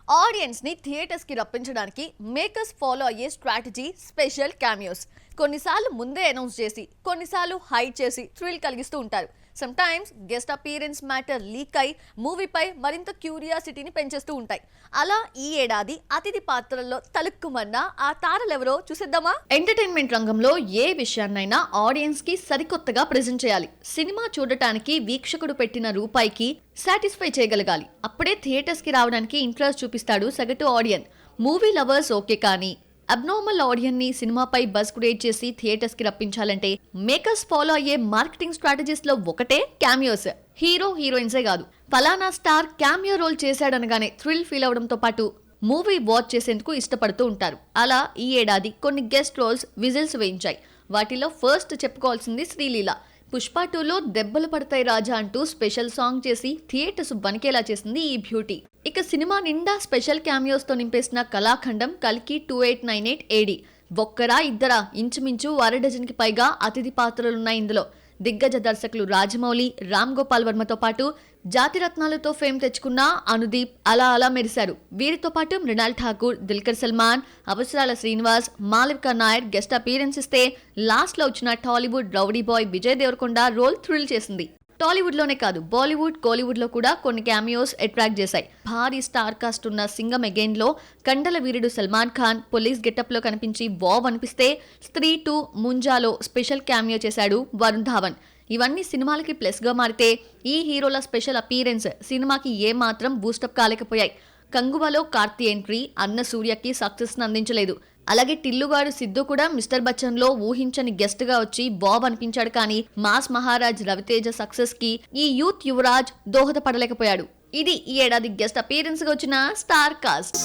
Audience ని theatres కి రప్పించడానికి makers follow అయ్యే స్ట్రాటజీ స్పెషల్ క్యామియోస్. కొన్నిసార్లు ముందే అనౌన్స్ చేసి కొన్నిసార్లు హైడ్ చేసి థ్రిల్ కలిగిస్తూ ఉంటారు. Some times guest appearance matter leak అయి మూవీపై మరింత క్యూరియాసిటీని పెంచేస్తూ ఉంటాయి. అలా ఈ ఏడాది అతిథి పాత్రల్లో తలుక్కుమన్న ఆ తారలెవరో చూసేద్దామా? ఎంటర్టైన్మెంట్ రంగంలో ఏ విషయాన్నైనా ఆడియన్స్ కి సరికొత్తగా ప్రెజెంట్ చేయాలి. సినిమా చూడటానికి వీక్షకుడు పెట్టిన రూపాయికి సాటిస్ఫై చేయగలగాలి. అప్పుడే థియేటర్స్ కి రావడానికి ఇంట్రెస్ట్ చూపిస్తాడు సగటు ఆడియన్. మూవీ లవర్స్ ఓకే, కానీ అబ్నార్మల్ ఆడియన్ ని సినిమాపై బజ్ క్రియేట్ చేసి థియేటర్స్ కి రప్పించాలంటే మేకర్స్ ఫాలో అయ్యే మార్కెటింగ్ స్ట్రాటజీస్ లో ఒకటే క్యామియోస్. హీరో హీరోయిన్సే కాదు, ఫలానా స్టార్ క్యామియో రోల్ చేశాడనగానే థ్రిల్ ఫీల్ అవడంతో పాటు మూవీ వాచ్ చేసేందుకు ఇష్టపడుతూ ఉంటారు. అలా ఈ ఏడాది కొన్ని గెస్ట్ రోల్స్ విజిల్స్ వేయించాయి. వాటిలో ఫస్ట్ చెప్పుకోవాల్సింది శ్రీలీల. పుష్ప 2లో దెబ్బలు పడతాయి రాజా అంటూ స్పెషల్ సాంగ్ చేసి థియేటర్స్ వణికేలా చేసింది ఈ బ్యూటీ. ఇక సినిమా నిండా స్పెషల్ క్యామియోస్ తో నింపేసిన కళాఖండం కల్కి 2898 AD. ఒక్కరా ఇద్దరా, ఇంచుమించు 1/2 డజన్కి పైగా అతిథి పాత్రలున్నాయి ఇందులో. దిగ్గజ దర్శకులు రాజమౌళి, రామ్ గోపాల్ వర్మతో పాటు జాతిరత్నాలతో ఫేమ్ తెచ్చుకున్న అనుదీప్ అలా మెరిశారు. వీరితో పాటు మృణాల్ ఠాకూర్, దిల్కర్ సల్మాన్, అవసరాల శ్రీనివాస్, మాలవిక నాయర్ గెస్ట్ అపీరెన్స్ ఇస్తే లాస్ట్ లో వచ్చిన Tollywood rowdy boy Vijay Deverakonda role thrill చేసింది. టాలీవుడ్ లోనే కాదు, బాలీవుడ్, కోలీవుడ్ లో కూడా కొన్ని క్యామియోస్ అట్రాక్ట్ చేశాయి. భారీ స్టార్ కాస్ట్ ఉన్న సింగం అగైన్ లో కండల వీరుడు సల్మాన్ ఖాన్ పోలీస్ గెటప్ లో కనిపించి వావ్ అనిపిస్తే, స్త్రీ 2 ముంజాలో స్పెషల్ క్యామియో చేశాడు వరుణ్ ధావన్. ఇవన్నీ సినిమాలకి ప్లస్ గా మారితే ఈ హీరోల స్పెషల్ అపీరెన్స్ సినిమాకి ఏమాత్రం బూస్టప్ కాలేకపోయాయి. కంగువలో కార్తీ ఎంట్రీ అన్న సూర్యకి సక్సెస్ అందించలేదు. అలాగే టిల్లుగాడు సిద్ధు కూడా మిస్టర్ బచ్చన్ లో ఊహించని గెస్ట్ గా వచ్చి బాబ్ అనిపించాడు, కానీ మాస్ మహారాజ్ రవితేజ సక్సెస్ కి ఈ యూత్ యువరాజ్ దోహదపడలేకపోయాడు. ఇది ఈ ఏడాది గెస్ట్ అపీరెన్స్ గా వచ్చిన స్టార్ కాస్ట్.